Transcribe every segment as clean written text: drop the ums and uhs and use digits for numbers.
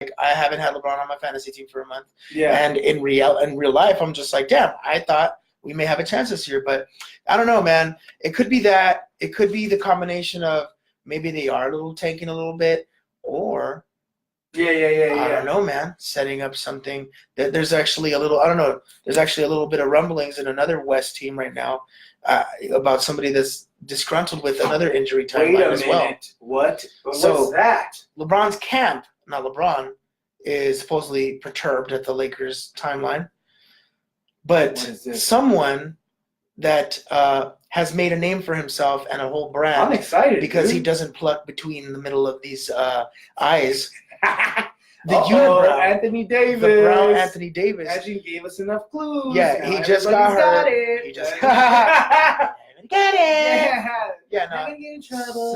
I haven't had LeBron on my fantasy team for a month. Yeah. And in real life, I'm just like, damn, I thought we may have a chance this year. But I don't know, man. It could be that. It could be the combination of maybe they are tanking a little bit, or I don't know, man. Setting up something that there's actually a little. I don't know. There's actually a little bit of rumblings in another West team right now about somebody that's disgruntled with another injury timeline as well. What? What's So, that? LeBron's camp, not LeBron, is supposedly perturbed at the Lakers timeline. But someone that has made a name for himself and a whole brand. I'm excited because he doesn't pluck between the middle of these eyes. The unibrow, Anthony Davis. The brown Anthony Davis. Imagine gave us enough clues. Yeah, now he just got hurt. He just got it. Yeah, no. Never get in trouble.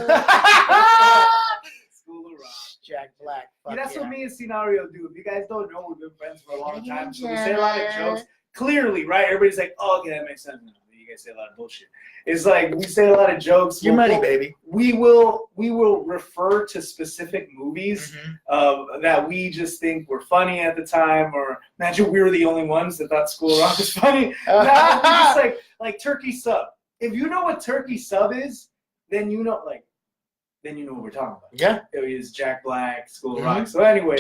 School of Rock. Jack Black. That's what me and Cee Nario do. If you guys don't know, we've been friends for a long time. So we say a lot of jokes. Clearly, right? Everybody's like, oh, okay, that makes sense. You guys say a lot of bullshit. It's like we say a lot of jokes. You're money, baby. We will refer to specific movies that we just think were funny at the time, or imagine we were the only ones that thought School of Rock was funny. No, just like Turkey Sub. If you know what Turkey Sub is, then you know what we're talking about. Yeah. It is Jack Black, School of Rock. So anyway,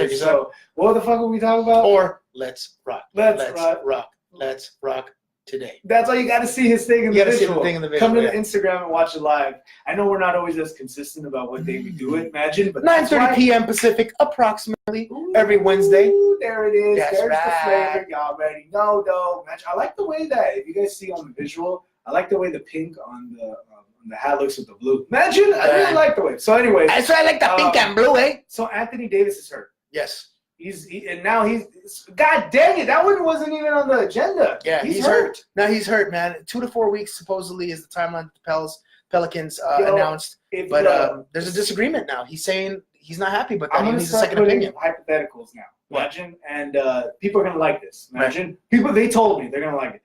what the fuck were we talking about? Or Let's Rock. Let's rock. Let's rock today. That's all you got to see his thing in the visual. See the thing in the video. Come to the Instagram and watch it live. I know we're not always as consistent about what day we do it, imagine, but 9:30 p.m. Pacific, approximately, every Wednesday. There it is. That's There's right. the flavor. Y'all already know, though. I like the way that, if you guys see on the visual, I like the way the pink on the hat looks with the blue. Imagine, I really like the way. So anyway. That's why I like the pink and blue, eh? So Anthony Davis is hurt. Yes. And now he's God dang it, that one wasn't even on the agenda. Yeah, he's hurt. No, he's hurt, man. 2 to 4 weeks supposedly is the timeline the Pelicans announced. But there's a disagreement now. He's saying he's not happy, but he needs a second opinion. Hypotheticals now. Imagine, and people are gonna like this. Imagine people. They told me they're gonna like it.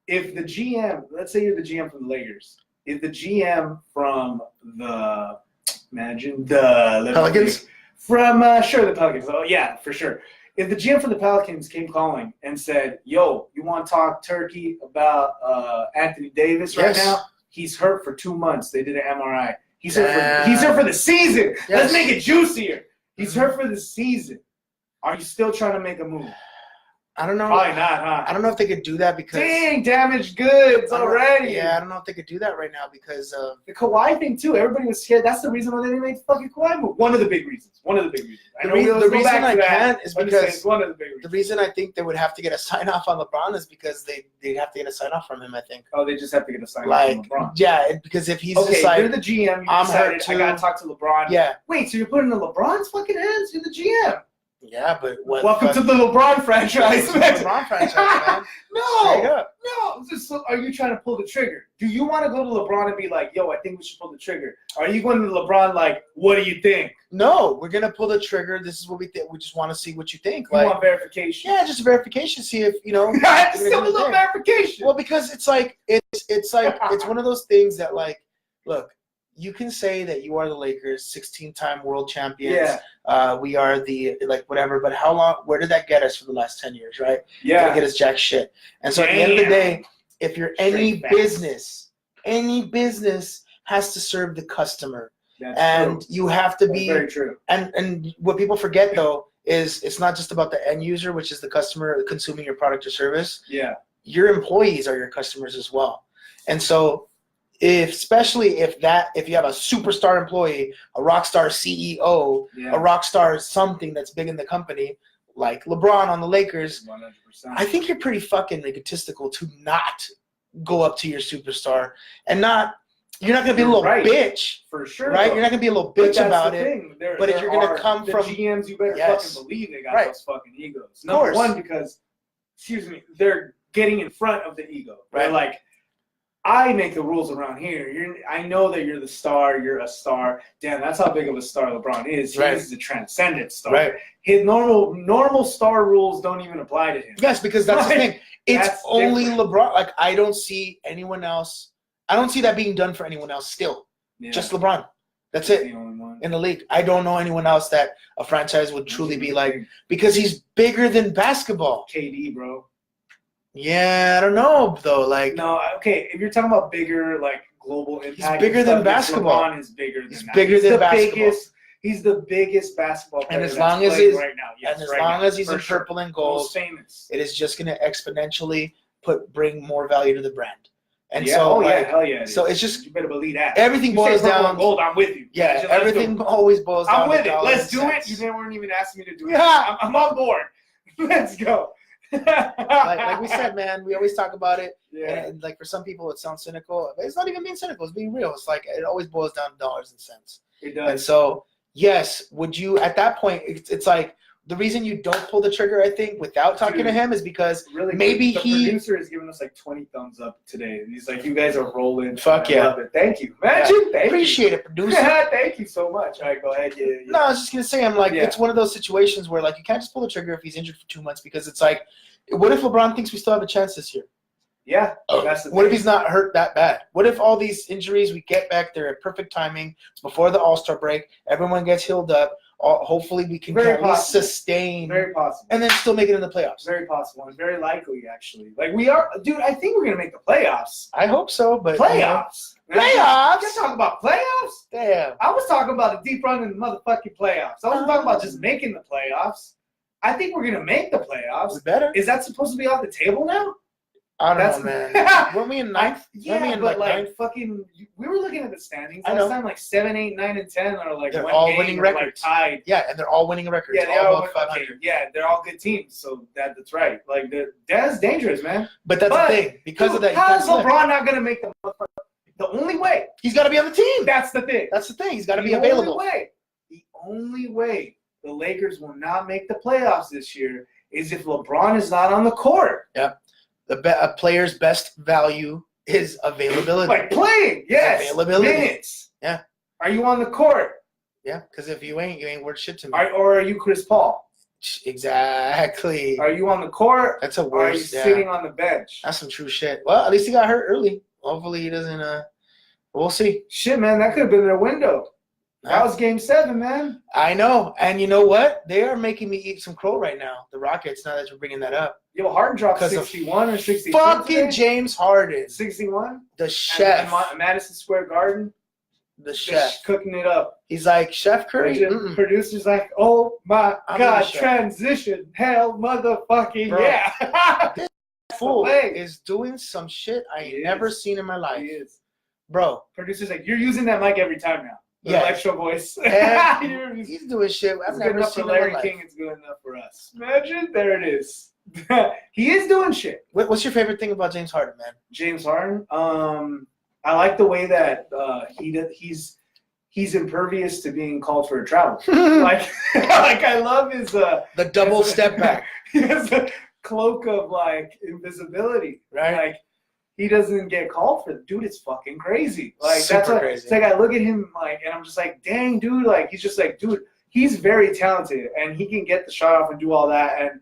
If the GM, let's say you're the GM from the Lakers, if the GM from the Pelicans. From the Pelicans. Oh yeah, for sure. If the GM from the Pelicans came calling and said, "Yo, you want to talk turkey about Anthony Davis right now? He's hurt for 2 months. They did an MRI. He's hurt for the season. Yes. Let's make it juicier. He's hurt for the season. Are you still trying to make a move?" I don't know. Probably not, huh? I don't know if they could do that because damaged goods already. Yeah, I don't know if they could do that right now because of the Kawhi thing too. Everybody was scared. That's the reason why they didn't make the fucking Kawhi move. One of the big reasons. The reason I can't is because one of the big reasons. The reason I think they would have to get a sign off on LeBron is because they'd have to get a sign off from him. I think. Oh, they just have to get a sign off from LeBron. Yeah, because if he's decided, you're the GM. I'm hurt too. I gotta talk to LeBron. Yeah. Wait, so you're putting in LeBron's fucking hands? You're the GM. Yeah, but welcome to the LeBron franchise. LeBron franchise, man. No. So are you trying to pull the trigger? Do you want to go to LeBron and be like, "Yo, I think we should pull the trigger"? Or are you going to LeBron like, "What do you think?" No, we're gonna pull the trigger. This is what we think. We just want to see what you think. You want verification? Yeah, just verification. See if you know. Still a little verification. Well, because it's like it's one of those things that like, look. You can say that you are the Lakers, 16-time world champions. Yeah. We are the whatever. But how long? Where did that get us for the last 10 years, right? Yeah. Didn't get us jack shit. And so at the end of the day, if you're any business has to serve the customer, and you have to be. That's very true. And what people forget though is it's not just about the end user, which is the customer consuming your product or service. Yeah. Your employees are your customers as well, and so. Especially if you have a superstar employee, a rock star CEO, a rock star something that's big in the company, like LeBron on the Lakers, 100%. I think you're pretty fucking egotistical to not go up to your superstar and you're not gonna be a little bitch, for sure, right? You're not gonna be a little bitch about it. But if you're gonna come from GMs, you better fucking believe they got those fucking egos. Number one, because they're getting in front of the ego. Right, like. I make the rules around here. I know that you're the star. You're a star. Damn, that's how big of a star LeBron is. He's a transcendent star. Right. His normal star rules don't even apply to him. Yes, because that's the thing. It's only LeBron. Like I don't see anyone else. I don't see that being done for anyone else. Still, just LeBron. That's He's it. the only one In the league. I don't know anyone else that a franchise would truly be like, because he's bigger than basketball. KD, bro. Yeah, I don't know though. Like, no, okay. If you're talking about bigger, like global impact, he's bigger than basketball. LeBron is bigger than he's that. bigger than basketball. He's the biggest basketball player. And as long as he's right now, yes, and as right long now, as he's in sure. purple and gold, Most famous. it is just going to exponentially bring more value to the brand. And yeah, so, yeah, hell yeah. So it's just, you better believe that. Everything you boils say purple down. And gold, I'm with you. Yeah, everything always boils down. I'm with to it. Let's do it. You weren't even asking me to do it. Yeah, I'm on board. Let's go. like we said, man, we always talk about it. Yeah. And like for some people, it sounds cynical. But it's not even being cynical. It's being real. It's like it always boils down to dollars and cents. It does. And so, yes, would you at that point? It's like the reason you don't pull the trigger, I think, without talking to him is because really maybe the producer is giving us like 20 thumbs up today. He's like, "You guys are rolling." Fuck I love it. Thank you. Imagine. Yeah. Appreciate it, producer. Thank you so much. All right, go ahead. Yeah. No, I was just gonna say, I'm like, it's one of those situations where like you can't just pull the trigger if he's injured for 2 months because it's like, what if LeBron thinks we still have a chance this year? Yeah, that's the What if he's not hurt that bad? What if all these injuries we get back there at perfect timing before the All-Star break, everyone gets healed up, hopefully we can at least sustain. Very possible. And then still make it in the playoffs. Very possible. And very likely, actually. Like, we are, dude, I think we're going to make the playoffs. I hope so, but. Playoffs? Playoffs? You're talking about playoffs? Damn. I was talking about a deep run in the motherfucking playoffs. I wasn't talking about just making the playoffs. I think we're going to make the playoffs. We better. Is that supposed to be off the table now? I don't know, man. Weren't we in ninth? Yeah, but like fucking, we were looking at the standings last time. Like 7, 8, 9, and 10 are like they're one all game winning or, records. Like, tied. Yeah, and they're all winning records. Yeah, they all okay. Yeah, they're all good teams. So that's right. Like that's dangerous, man. But that's the thing. Because of that, how is LeBron not gonna make the only way? He's got to be on the team. That's the thing. That's the thing. He's got to be available. The only way the Lakers will not make the playoffs this year is if LeBron is not on the court. Yeah. A player's best value is availability. Like playing, yes. Availability. Minutes. Yeah. Are you on the court? Yeah, because if you ain't worth shit to me. Or are you Chris Paul? Exactly. Are you on the court? That's a worse. worse. Or are you sitting on the bench? That's some true shit. Well, at least he got hurt early. Hopefully he doesn't. We'll see. Shit, man, that could have been their window. That was Game 7, man. I know, and you know what? They are making me eat some crow right now. The Rockets. Now that you're bringing that up. Yo, Harden dropped 61 or 62. Fucking today? James Harden. 61. The chef. And Madison Square Garden. The chef cooking it up. He's like, Chef Curry. Producer's like, oh my God, transition. Hell, motherfucking bro, yeah. This fool is doing some shit I ain't never seen in my life. He is. Bro. Producer's like, you're using that mic every time now. The electro voice. He's doing shit I've never seen in my Larry life. King, it's good enough for us. Imagine, there it is. He is doing shit. What's your favorite thing about James Harden, man? James Harden? I like the way that he's impervious to being called for a travel. like I love his the double step back. He has a cloak of like invisibility, right? Like he doesn't get called for. Dude, it's fucking crazy. Like super crazy. It's like I look at him like, and I'm just like, dang, dude. Like he's just like, dude, he's very talented and he can get the shot off and do all that. And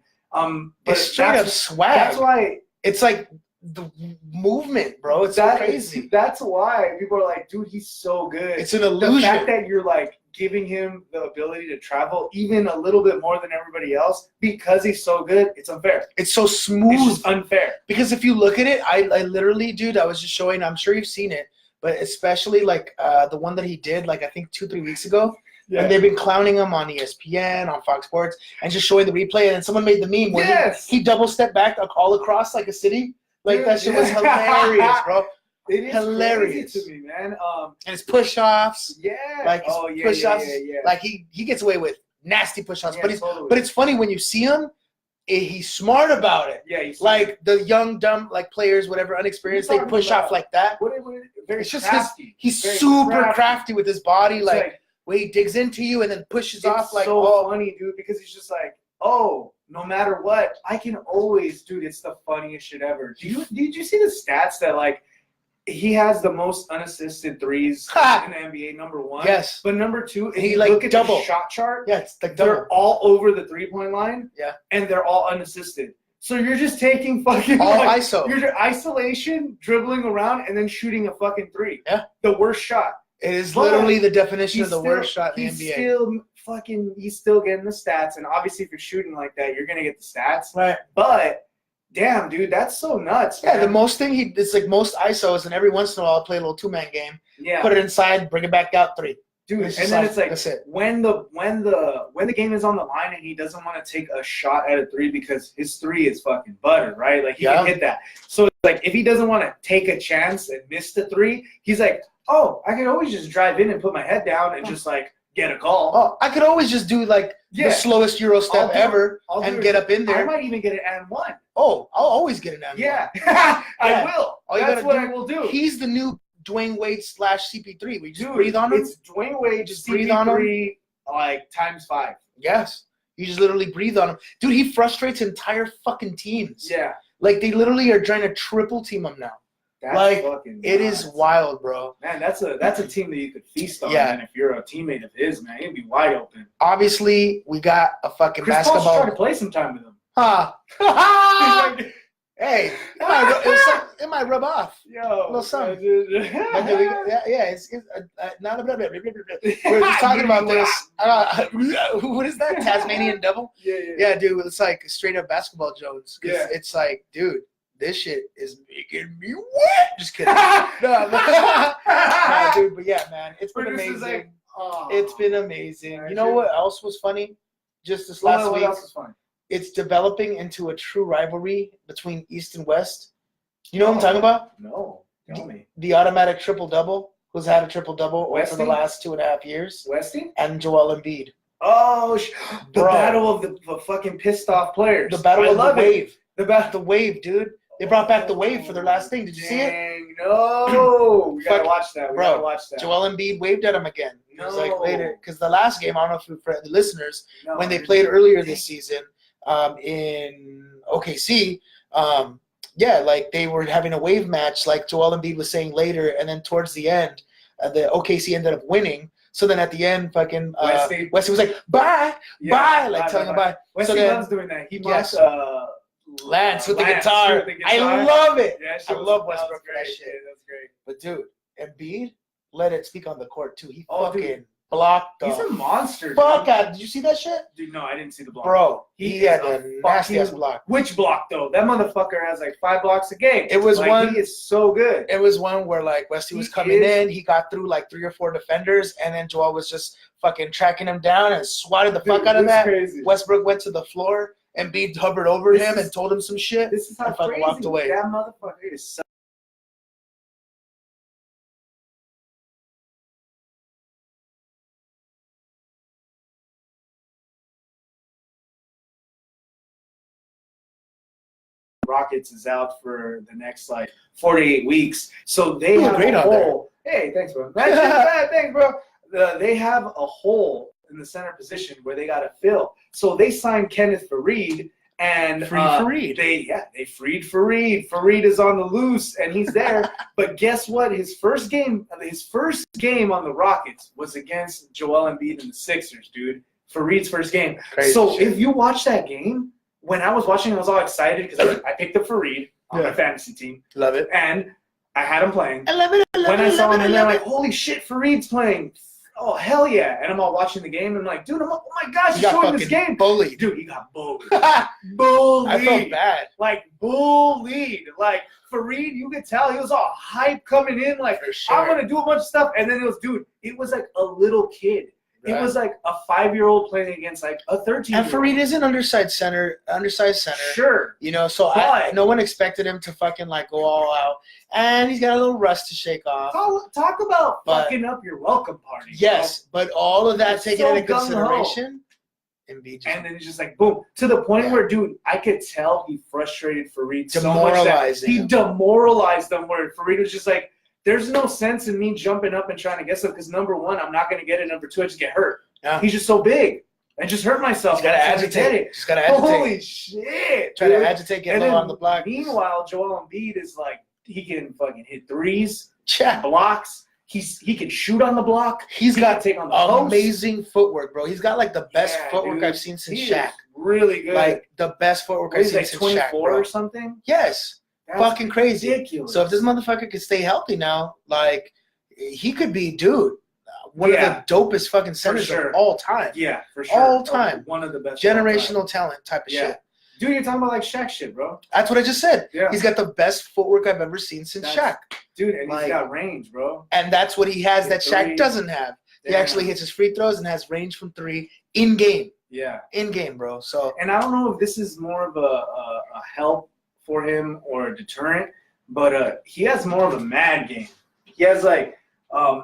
it's straight up swag. That's why it's like the movement, bro. It's so crazy. That's why people are like, dude, he's so good. It's an illusion. The fact that you're like giving him the ability to travel even a little bit more than everybody else because he's so good, it's unfair. It's so smooth. It's just unfair. Because if you look at it, I literally, dude, I was just showing, I'm sure you've seen it, but especially like the one that he did, like I think 2-3 weeks ago. Yeah. And they've been clowning him on ESPN, on Fox Sports, and just showing the replay. And then someone made the meme where he double stepped back all across like a city. Like that shit was hilarious, bro. It is hilarious to me, man. And his push-offs. Yeah. Like his push-offs. Yeah. Like he gets away with nasty push-offs. Yeah, but it's funny when you see him, he's smart about it. Yeah. Like the young, dumb, like players, whatever, unexperienced, they push off like that. It's just crafty. He's super crafty with his body, like where he digs into you and then pushes off. Like so funny, dude, because he's just like, oh, no matter what, I can always, dude, it's the funniest shit ever. Did you see the stats that like he has the most unassisted threes in the NBA, number 1? Yes. But number 2, if he you like look at double the shot chart, it's like they're all over the 3-point line. Yeah. And they're all unassisted. So you're just taking fucking all ISO. You're isolation, dribbling around, and then shooting a fucking 3. Yeah. The worst shot. It is literally the definition of the worst shot in the NBA. He's still getting the stats, and obviously if you're shooting like that, you're gonna get the stats. Right. But damn, dude, that's so nuts. Yeah, man. the most thing it's like most ISOs, and every once in a while I'll play a little 2-man game. Yeah. Put it inside, bring it back out 3. Dude, and then it's like that's it. When the game is on the line and he doesn't want to take a shot at a 3 because his 3 is fucking butter, right? Like he can hit that. So it's like if he doesn't want to take a chance and miss the 3, he's like, oh, I can always just drive in and put my head down and just like get a call. Oh, I could always just do like the slowest Euro step ever and get up in there. I might even get an and 1. Oh, I'll always get an and 1. Yeah. I will. That's what I will do. He's the new Dwayne Wade / CP3. We just breathe on him. It's Dwayne Wade, just CP3, breathe on him. Like times 5. Yes. You just literally breathe on him. Dude, he frustrates entire fucking teams. Yeah. Like they literally are trying to triple team him now. That's like fucking it nuts. is wild, bro. Man, that's a team that you could feast on, man, if you're a teammate of his, man. It'd be wide open. Obviously, we got a fucking Chris basketball. Paul's trying to play some time with him. Huh. Hey, it might rub off. Yo, a little something. It's not. We're just talking about this. What is that? Tasmanian devil? Yeah, dude. It's like straight up basketball Jones. Yeah. It's like, dude, this shit is making me wet. Just kidding. No, dude. But yeah, man, it's been amazing. Like, it's been amazing. You know what else was funny? Just this last week. What else was funny? It's developing into a true rivalry between East and West. You know what I'm talking about? No. Tell me. The automatic triple-double, who's had a triple-double over the last 2.5 years. Westy? And Joel Embiid. Oh, the battle of the fucking pissed-off players. The battle of the wave. The wave, dude. They brought back the wave for their last thing. Did you see it? No. We gotta watch that. Joel Embiid waved at him again. It was like later. Because the last game, I don't know if for the listeners, when they played earlier this season, in OKC, like they were having a wave match, like Joel Embiid was saying later, and then towards the end, the OKC ended up winning. So then at the end, fucking Westy was like, bye, like telling him bye. Westy loves doing that. He must Lance with the guitar. I love it. Yeah, I love Westbrook for that shit. Yeah, that's great. But dude, Embiid let it speak on the court too. He fucking blocked. He's a monster. Fuck out. Did you see that shit? Dude, no, I didn't see the block. Bro, he had a nasty ass block. Which block though? That motherfucker has like 5 blocks a game. It was one. He is so good. It was one where like Westy was coming in. He got through like 3 or 4 defenders, and then Joel was just fucking tracking him down and swatted the fuck out of that. Crazy. Westbrook went to the floor. Embiid hovered over him and told him some shit. This is how crazy walked away. That motherfucker is so. Rockets is out for the next like 48 weeks, so they have a hole. Hey, thanks, bro. Thanks, bro. They have a hole in the center position where they got to fill. So they signed Kenneth Faried, and Faried. They freed Faried. Faried is on the loose, and he's there. But guess what? His first game on the Rockets was against Joel Embiid and the Sixers, dude. Faried's first game. Crazy so shit. If you watch that game, when I was watching, I was all excited because I picked up Faried on my fantasy team. Love it. And I had him playing. I love it. When I saw him in there, I'm like, holy shit, Faried's playing. Oh, hell yeah. And I'm all watching the game, and I'm like, dude, oh my gosh, he's showing this game. Bullied. Dude, he got bullied. Bullied. I felt bad. Like, bullied. Like, Faried, you could tell he was all hype coming in, like, I'm going to do a bunch of stuff. And then it was like a little kid. Right. It was like a 5-year-old playing against like a 13-year-old. And Faried is an undersized center. Sure. You know, so no one expected him to fucking like go all out. And he's got a little rust to shake off. Talk about fucking up your welcome party. Yes, but all of that taken into consideration. And then it's just like, boom. To the point where, dude, I could tell he frustrated Faried so much that he demoralized them where Faried was just like, there's no sense in me jumping up and trying to get stuff because number one, I'm not going to get it. Number two, I just get hurt. Yeah. He's just so big. I just hurt myself. Just got to agitate. Just got to agitate. Holy shit. Try to agitate, get low on the block. Meanwhile, Joel Embiid is like, he can fucking hit threes, yeah. blocks. He can shoot on the block. He's got take on the amazing footwork, bro. He's got like the best footwork I've seen since Shaq. Really good. Like the best footwork I've seen since 24 Shaq, bro. Or something? Yes. That's fucking crazy. Ridiculous. So if this motherfucker could stay healthy now, like he could be, dude, one of the dopest fucking centers of all time. Yeah, for sure. All time. One of the best. Generational talent type of shit. Dude, you're talking about like Shaq shit, bro. That's what I just said. Yeah. He's got the best footwork I've ever seen since Shaq. Dude, and he's got range, bro. And that's what he has that Shaq doesn't have. He actually hits his free throws and has range from 3 in game. Yeah. In game, bro. So. And I don't know if this is more of a help for him or a deterrent, but he has more of a mad game. He has like,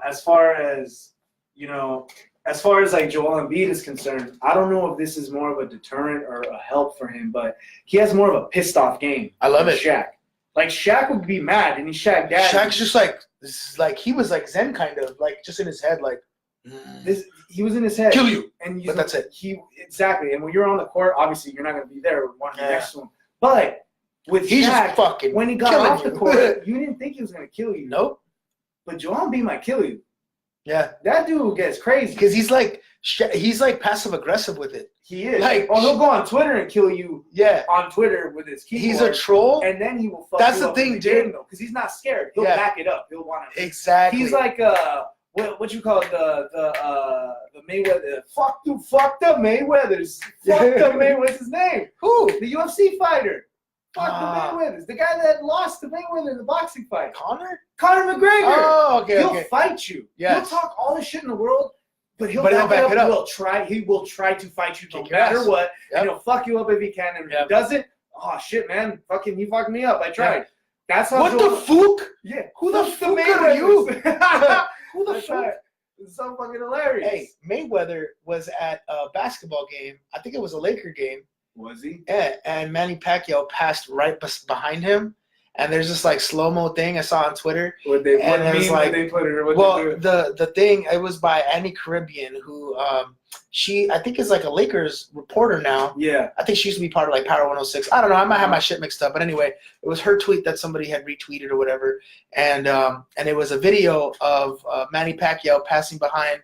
as far as like Joel Embiid is concerned, I don't know if this is more of a deterrent or a help for him, but he has more of a pissed off game. I love it. Shaq. Like Shaq would be mad and he's Shaq dad. Shaq's just like, this is like, he was like Zen kind of, like just in his head, like he was in his head. Kill you. But that's it. Exactly. And when you're on the court, obviously you're not gonna be there wanting next to him. But with he's Shaq, just fucking when he got off the court, you didn't think he was gonna kill you. Nope. But Joel Embiid might kill you. Yeah. That dude gets crazy. Because he's like passive aggressive with it. He is. Like, he'll go on Twitter and kill you. Yeah. On Twitter with his keyboard. He's a troll. And then he will fuck That's you the up thing, in the dude. game, though, because he's not scared. He'll back it up. He'll want to. Exactly. He's like what you call it, the Mayweather. Fuck the Mayweathers. Fuck the Mayweather. What's his name? Who? The UFC fighter. Fuck the Mayweathers. The guy that lost to Mayweather in the boxing fight. Conor McGregor. Oh, okay. He'll fight you. Yes. He'll talk all the shit in the world, but he'll back it up. He will try to fight you no matter what. Yep. And he'll fuck you up if he can. And if he doesn't, oh shit, man, he fucked me up. I tried. Yep. That's how. What the fuck? Yeah. Who the fuck are you? Who the fuck? It's so fucking hilarious. Hey, Mayweather was at a basketball game. I think it was a Laker game. Was he? Yeah, and Manny Pacquiao passed right behind him. And there's this like slow-mo thing I saw on Twitter. What they put the thing, it was by Annie Caribbean, who I think is like a Lakers reporter now. Yeah. I think she used to be part of like Power 106. I don't know. I might have my shit mixed up. But anyway, it was her tweet that somebody had retweeted or whatever. And it was a video of Manny Pacquiao passing behind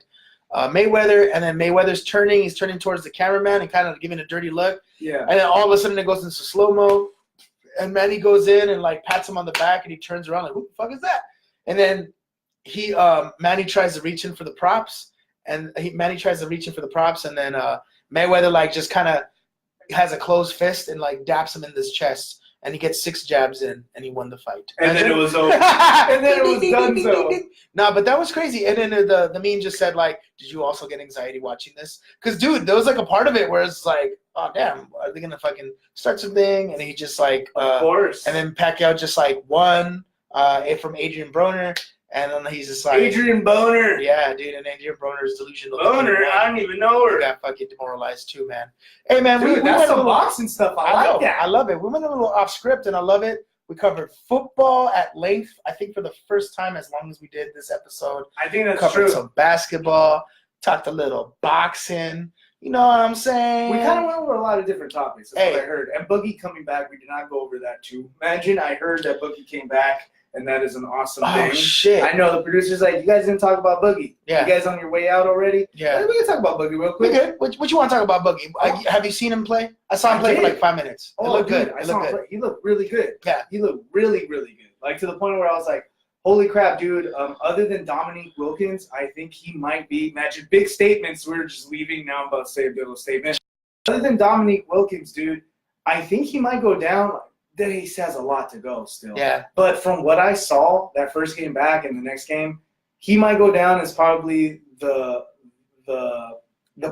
Mayweather, and then Mayweather's turning. He's turning towards the cameraman and kind of giving a dirty look. Yeah. And then all of a sudden it goes into slow-mo. And Manny goes in and like pats him on the back, and he turns around like, "Who the fuck is that?" And then Manny tries to reach in for the props, and Manny tries to reach in for the props, and then Mayweather like just kind of has a closed fist and like daps him in his chest, and he gets 6 jabs in, and he won the fight. And then it was over. And then it was done. So. Nah, but that was crazy. And then the meme just said like, "Did you also get anxiety watching this?" Because dude, there was like a part of it where it's like, oh damn, are they gonna fucking start something? And he just like, of course. And then Pacquiao just like won from Adrian Broner, and then he's just like Adrian Boner. Yeah, dude, and Adrian Broner is delusional. Boner, I don't even know her. He got fucking demoralized too, man. Hey man, dude, we that's some boxing stuff. I like that. I love it. We went a little off script, and I love it. We covered football at length. I think for the first time, as long as we did this episode. I think that's covered true. Some basketball, talked a little boxing. You know what I'm saying? We kind of went over a lot of different topics. That's what I heard. And Boogie coming back, we did not go over that too. Imagine I heard that Boogie came back, and that is an awesome thing. Oh, shit. I know the producer's like, you guys didn't talk about Boogie. Yeah. You guys on your way out already? Yeah. We can talk about Boogie real quick. We good. What you want to talk about Boogie? Have you seen him play? I saw him play for like 5 minutes. It looked good. I saw him play. He looked really good. Yeah. He looked really, really good. Like to the point where I was like, holy crap, dude. Other than Dominique Wilkins, I think he might be Magic. Big statements. We're just leaving now. I'm about to say a big little statement. Other than Dominique Wilkins, dude, I think he might go down. That he has a lot to go still. Yeah. But from what I saw that first game back and the next game, he might go down as probably the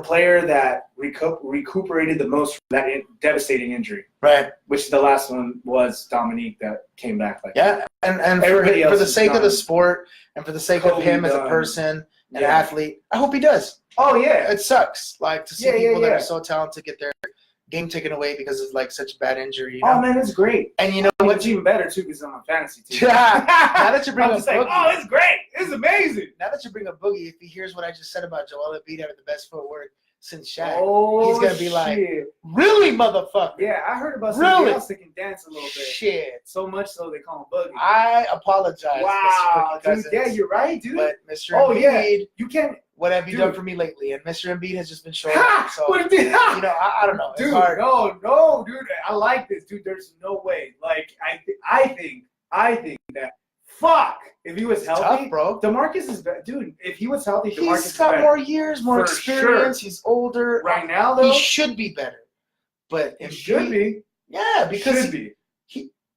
player that recuperated the most from that devastating injury. Right. Which the last one was Dominique that came back like that. And for the sake of the sport and for the sake of him as a person, an athlete, I hope he does. Oh yeah. It sucks. Like to see people that are so talented get their game taken away because of like such a bad injury. You know? Oh man, it's great. And you know what's even better too, because I'm on fantasy team. Now that you bring up Boogie, it's great. It's amazing. Now that you bring up Boogie, if he hears what I just said about Joel Embiid having the best footwork since Shaq, he's gonna be like, really, motherfucker? Yeah, I heard about somebody else that can dance a little bit. Shit. So much so they call him Boogie. I apologize. Wow, dude. Yeah, you're right, dude. But Mr. Embiid, you can. What have you done for me lately? And Mr. Embiid has just been showing up. So, what did you know, I don't know. Dude, it's hard. No, dude. I like this, dude. There's no way. Like, I think that Fuck. If he was healthy, tough, bro. DeMarcus is better. Dude, if he was healthy, DeMarcus He's got more years, more experience. Sure. He's older. Right now, though, he should be better. But he should be. Yeah, because should be.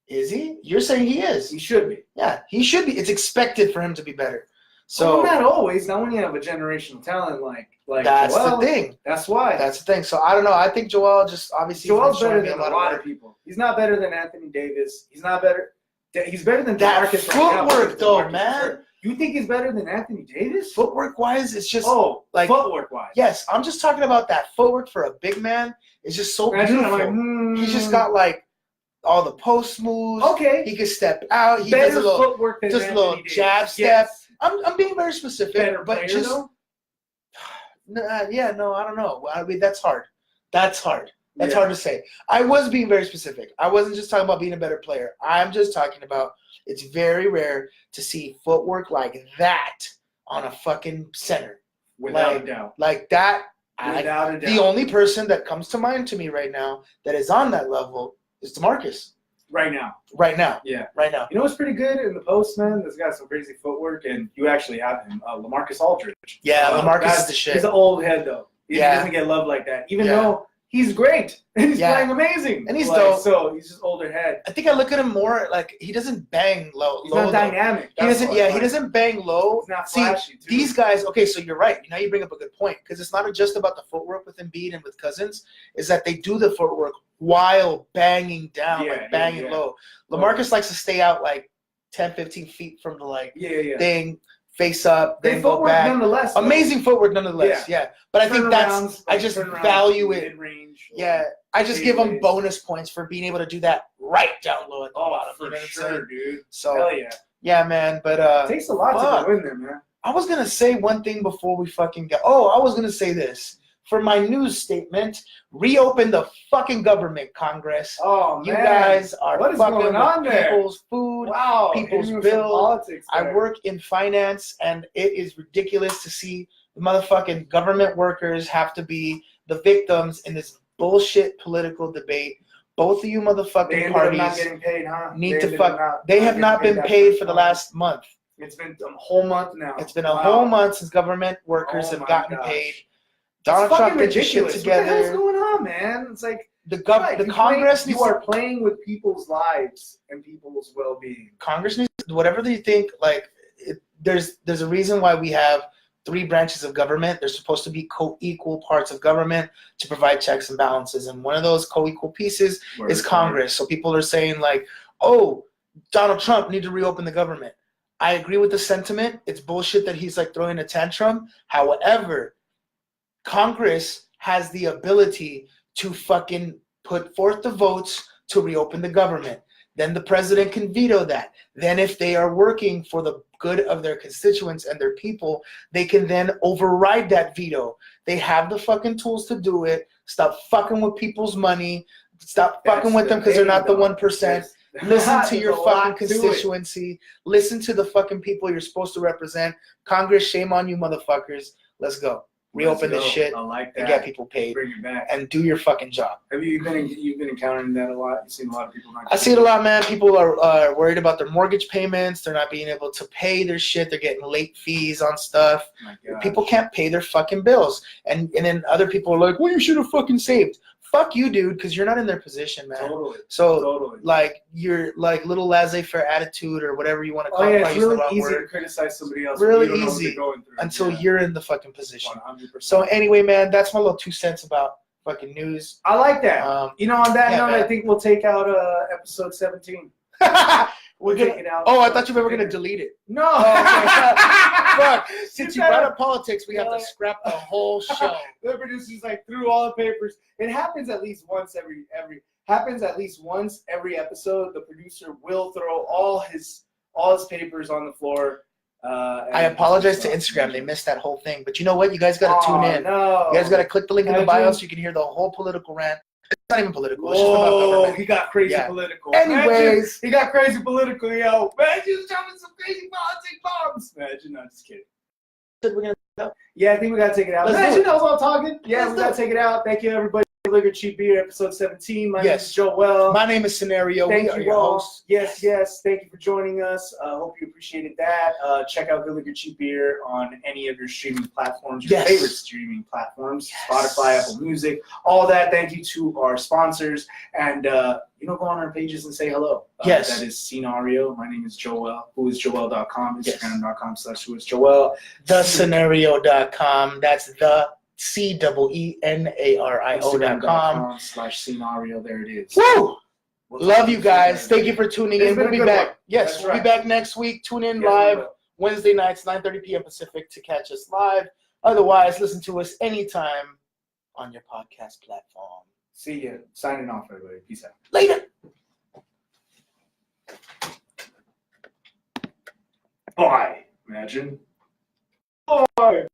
Is he? You're saying he is. He should be. Yeah, he should be. It's expected for him to be better. So not always. Not when you have a generational talent like that's Joel. The thing. That's why. That's the thing. So I don't know. I think Joel just obviously Joel's better than a lot of people. He's not better than Anthony Davis. He's not better. He's better than that DeMarcus footwork, though, man. You think he's better than Anthony Davis? Footwork wise, it's just like footwork wise. Yes, I'm just talking about that footwork for a big man. It's just so beautiful. He's just got like all the post moves. Okay, he can step out. He better does a little footwork than just a little jab step. Yes. I'm being very specific, better but player, just though? I don't know. I mean, that's hard. That's hard to say. I was being very specific. I wasn't just talking about being a better player. I'm just talking about it's very rare to see footwork like that on a fucking center. Without a doubt. Like that. Without a doubt. The only person that comes to mind to me right now that is on that level is DeMarcus. Right now. Yeah. Right now. You know what's pretty good in the post, man? This guy's some crazy footwork, and you actually have him. LaMarcus Aldridge. Yeah, LaMarcus is the shit. He's an old head, though. He doesn't get love like that. Even though he's great. And he's playing amazing. And he's dope. So he's just older head. I think I look at him more like he doesn't bang low. He's not dynamic. He doesn't bang low. He's not flashy, too. These guys, okay, so you're right. Now you bring up a good point. Because it's not just about the footwork with Embiid and with Cousins. Is that they do the footwork while banging down, banging low. LaMarcus likes to stay out like 10, 15 feet from the thing, face up, then go back. Nonetheless, amazing footwork nonetheless. Yeah. But I think I just value it. Mid-range, I just give them bonus points for being able to do that right down low at the bottom. For sure, dude. So hell yeah. Yeah, man. But it takes a lot to win there, man. I was gonna say one thing before we fucking go. Oh, I was gonna say this. For my news statement, reopen the fucking government, Congress. Oh, man. You guys are what is going on there? People's food, people's bills. I work in finance, and it is ridiculous to see the motherfucking government workers have to be the victims in this bullshit political debate. Both of you motherfucking parties not getting paid, huh? Need to fuck. They have not been paid for the last month. It's been a whole month now. It's been a whole month since government workers have gotten paid. Donald Trump get your shit together. What the hell's going on, man? It's like the Congress you are playing with people's lives and people's well-being. Congress needs whatever they think. Like there's a reason why we have 3 branches of government. They're supposed to be co-equal parts of government to provide checks and balances, and one of those co-equal pieces is Congress. So people are saying like, "Oh, Donald Trump need to reopen the government." I agree with the sentiment. It's bullshit that he's like throwing a tantrum. However, Congress has the ability to fucking put forth the votes to reopen the government. Then the president can veto that. Then if they are working for the good of their constituents and their people, they can then override that veto. They have the fucking tools to do it. Stop fucking with people's money. Stop fucking with them because they're not the 1%. Listen to your fucking constituency. Listen to the fucking people you're supposed to represent. Congress, shame on you motherfuckers. Let's go. Reopen this shit and get people paid. Bring it back. And do your fucking job. Have you've been encountering that a lot? You've seen a lot of people. I see it a lot, man. People are worried about their mortgage payments. They're not being able to pay their shit. They're getting late fees on stuff. People can't pay their fucking bills. And then other people are like, well, you should have fucking saved. Fuck you, dude, because you're not in their position, man. Totally. So, like, you're like little laissez-faire attitude or whatever you want to call it. It's really easy to criticize somebody else. Really easy until you're in the fucking position. 100%. So anyway, man, that's my little 2 cents about fucking news. I like that. On that note, man. I think we'll take out episode 17. We'll take it out. Oh, I thought you were going to delete it. No. Fuck. Since you brought up politics, we have to scrap the whole show. The producers threw all the papers. It happens at least once every episode. The producer will throw all his papers on the floor. I apologize to Instagram. They missed that whole thing. But you know what? You guys got to tune in. No. You guys got to click the link in the bio so you can hear the whole political rant. It's not even political. It's just about government. He got crazy political. Anyways. He got crazy political, yo. Man, he was dropping some crazy politic bombs. Imagine, no, just kidding. We're gonna I think we got to take it out. Imagine I was all talking. Yeah, we got to take it out. Thank you, everybody, for Good Liquor Cheap Beer, episode 17. My name is Joe Well. My name is Cee Nario Jo. Thank We are you your all. hosts. Yes. Thank you for joining us. Hope you appreciated that. Check out Good Liquor Cheap Beer on any of your streaming platforms, your favorite streaming platforms, Spotify, Apple Music, all that. Thank you to our sponsors. And, go on our pages and say hello. That is Cee Nario. My name is Joe Well. Whoisjoel.com, Instagram.com/whoisjoel. TheScenario.com. That's the CEENARIO.com. /Cee Nario. There it is. Woo! Love you guys. Thank you for tuning in. We'll be back. Yes, we'll be back next week. Tune in live Wednesday nights, 9:30 p.m. Pacific to catch us live. Otherwise, listen to us anytime on your podcast platform. See ya. Signing off, everybody. Peace out. Later. Bye. Imagine. Bye.